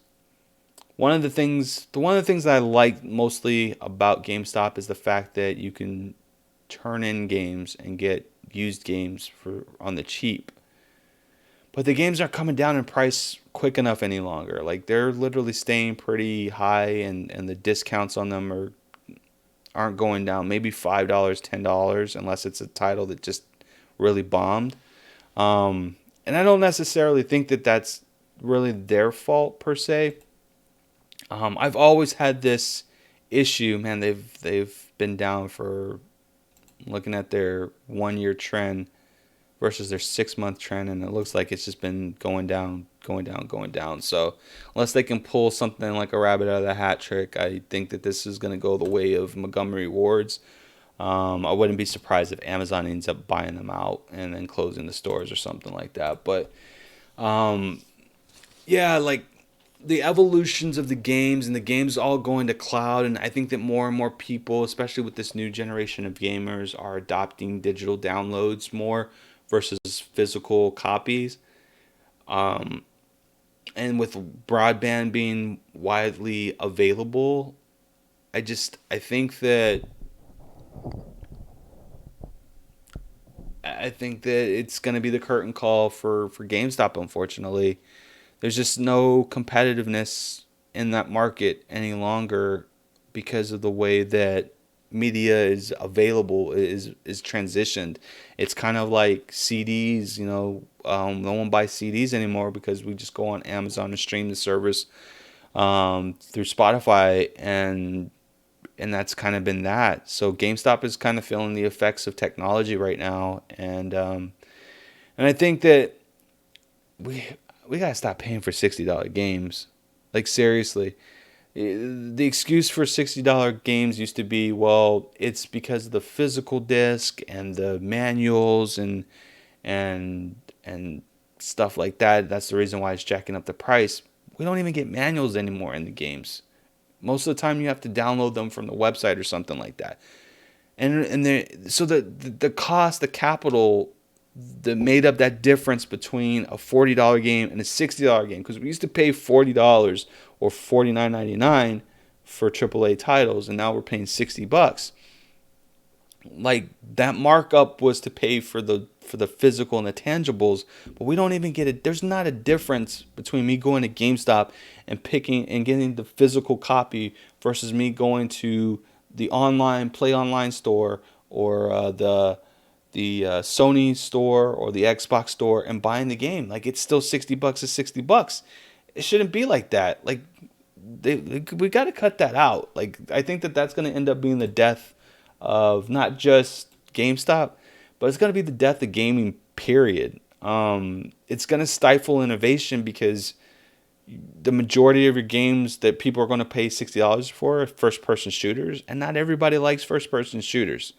B: one of the things that I like mostly about GameStop is the fact that you can turn in games and get used games for on the cheap. But the games aren't coming down in price quick enough any longer. Like, they're literally staying pretty high, and the discounts on them aren't going down. Maybe $5, $10, unless it's a title that just really bombed. And I don't necessarily think that that's really their fault per se. I've always had this issue, man. They've been down for, looking at their 1 year trend versus their 6 month trend, and it looks like it's just been going down, going down, going down. So unless they can pull something like a rabbit out of the hat trick, I think that this is going to go the way of Montgomery Ward's. I wouldn't be surprised if Amazon ends up buying them out and then closing the stores or something like that. But yeah, like, the evolutions of the games, and the games all going to cloud, and I think that more and more people, especially with this new generation of gamers, are adopting digital downloads more versus physical copies. Um, and with broadband being widely available, I think that it's going to be the curtain call for GameStop, unfortunately. There's just no competitiveness in that market any longer because of the way that media is available, is transitioned. It's kind of like CDs. No one buys CDs anymore because we just go on Amazon and stream the service through Spotify, and that's kind of been that. So GameStop is kind of feeling the effects of technology right now, and I think that we we gotta stop paying for $60 games. Like, seriously, the excuse for $60 games used to be, well, it's because of the physical disc and the manuals and stuff like that. That's the reason why it's jacking up the price. We don't even get manuals anymore in the games. Most of the time, you have to download them from the website or something like that. So the cost, the capital that made up that difference between a $40 game and a $60 game, because we used to pay $40 or $49.99 for AAA titles, and now we're paying $60. Like, that markup was to pay for the for the physical and the tangibles, but we don't even get it. There's not a difference between me going to GameStop and picking and getting the physical copy versus me going to the play online store or the Sony store or the Xbox store and buying the game. Like, it's still $60 is $60. It shouldn't be like that. Like, we got to cut that out. Like, I think that's going to end up being the death of not just GameStop, but it's going to be the death of gaming, period. It's going to stifle innovation because the majority of your games that people are going to pay $60 for are first-person shooters, and not everybody likes first-person shooters.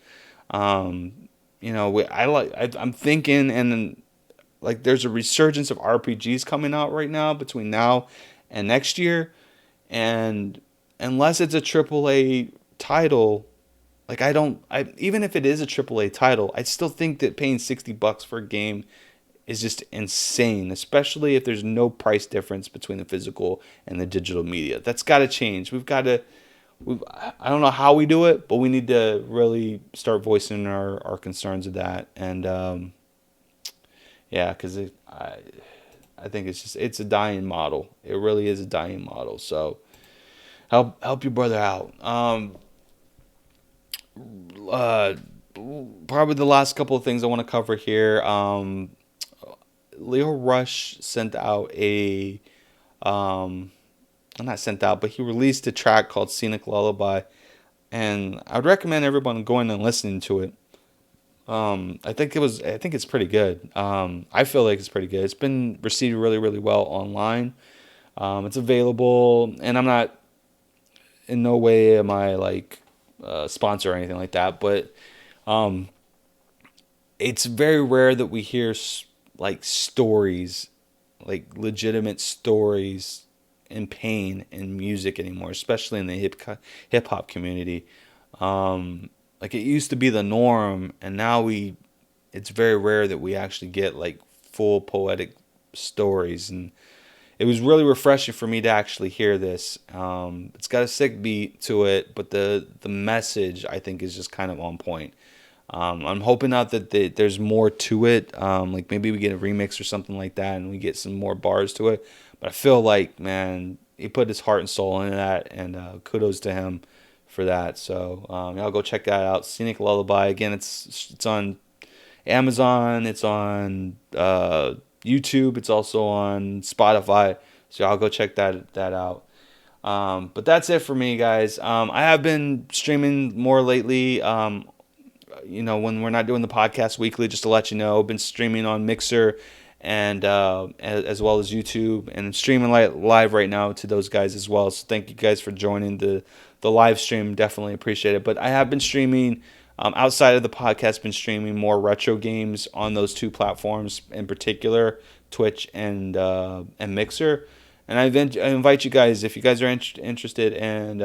B: I'm thinking, and like, there's a resurgence of RPGs coming out right now between now and next year, and unless it's a AAA title, like, even if it is a AAA title, I still think that paying $60 for a game is just insane, especially if there's no price difference between the physical and the digital media. That's got to change. I don't know how we do it, but we need to really start voicing our concerns of that. And because I think it's a dying model. It really is a dying model. So help your brother out. Probably the last couple of things I want to cover here. Leo Rush sent out not sent out, but he released a track called Scenic Lullaby, and I'd recommend everyone going and listening to it. I think it's pretty good. I feel like it's pretty good. It's been received really, really well online. It's available, and I'm not, in no way am I like sponsor or anything like that, but it's very rare that we hear like stories, like legitimate stories and pain in music anymore, especially in the hip hop community. Like, it used to be the norm, and now it's very rare that we actually get like full poetic stories, and it was really refreshing for me to actually hear this. It's got a sick beat to it, but the message, I think, is just kind of on point. I'm hoping out that there's more to it. Like, maybe we get a remix or something like that, and we get some more bars to it. But I feel like, man, he put his heart and soul into that, and kudos to him for that. So y'all go check that out. Scenic Lullaby. Again, it's on Amazon. It's on YouTube. It's also on Spotify. So y'all go check that out. But that's it for me, guys. I have been streaming more lately. When we're not doing the podcast weekly, just to let you know, I've been streaming on Mixer and as well as YouTube, and I'm streaming live right now to those guys as well. So thank you guys for joining the live stream. Definitely appreciate it. But I have been streaming outside of the podcast, been streaming more retro games on those two platforms, in particular Twitch and Mixer. And I invite you guys, if you guys are interested in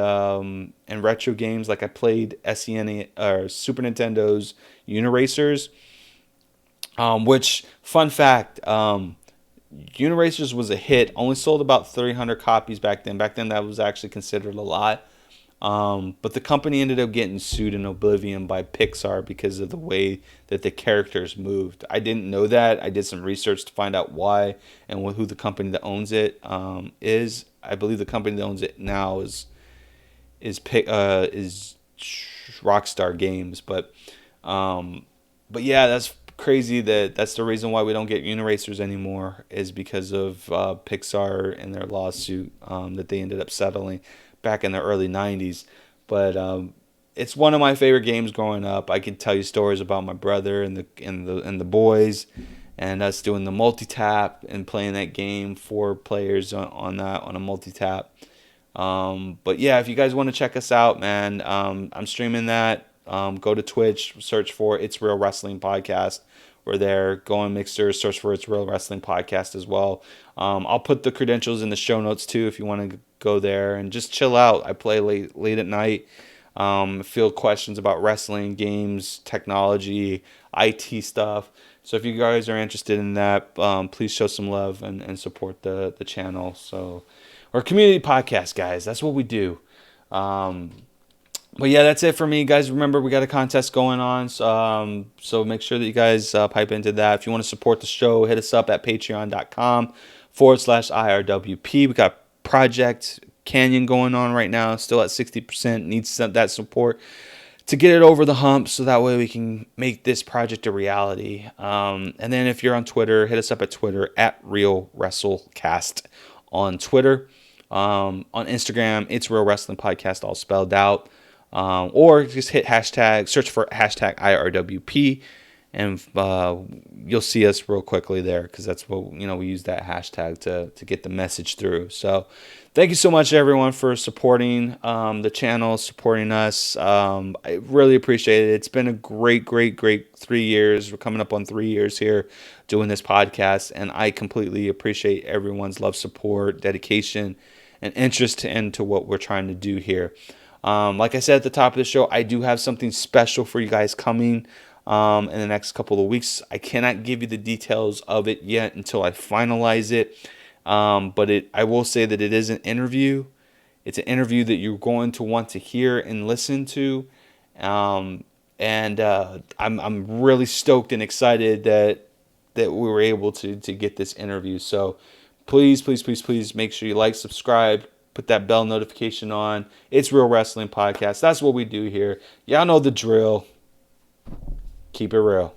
B: retro games, like I played SNES or Super Nintendo's Uniracers, which, fun fact, Uniracers was a hit. Only sold about 300 copies back then. Back then, that was actually considered a lot. But the company ended up getting sued in oblivion by Pixar because of the way that the characters moved. I didn't know that. I did some research to find out why and who the company that owns it is. I believe the company that owns it now is Rockstar Games. But yeah, that's crazy that's the reason why we don't get Uniracers anymore, is because of Pixar and their lawsuit that they ended up settling back in the early 90s. But it's one of my favorite games growing up. I could tell you stories about my brother and the boys, and us doing the multi-tap and playing that game, 4 players on a multi-tap. But yeah, if you guys want to check us out, man, I'm streaming that. Go to Twitch, search for It's Real Wrestling Podcast. We're there. Go on Mixer, search for It's Real Wrestling Podcast as well. I'll put the credentials in the show notes too if you want to go there and just chill out. I play late at night. Field questions about wrestling, games, technology, IT stuff. So if you guys are interested in that, please show some love and support the channel. So, or community podcast, guys. That's what we do. But yeah, that's it for me, guys. Remember, we got a contest going on, so make sure that you guys pipe into that. If you want to support the show, hit us up at patreon.com/IRWP. We got Project Canyon going on right now, still at 60%. Needs that support to get it over the hump, so that way we can make this project a reality. And then if you're on Twitter, hit us up at Twitter at RealWrestleCast on Twitter. On Instagram, it's Real Wrestling Podcast, all spelled out. Or just search for hashtag IRWP, and you'll see us real quickly there, because that's what, we use that hashtag to get the message through. So thank you so much, everyone, for supporting the channel, supporting us. I really appreciate it. It's been a great 3 years. We're coming up on 3 years here doing this podcast, and I completely appreciate everyone's love, support, dedication, and interest into what we're trying to do here. Like I said at the top of the show, I do have something special for you guys coming in the next couple of weeks. I cannot give you the details of it yet until I finalize it. But I will say that it is an interview. It's an interview that you're going to want to hear and listen to. I'm really stoked and excited that we were able to get this interview. So please make sure you like, subscribe, put that bell notification on. It's Real Wrestling Podcast. That's what we do here. Y'all know the drill. Keep it real.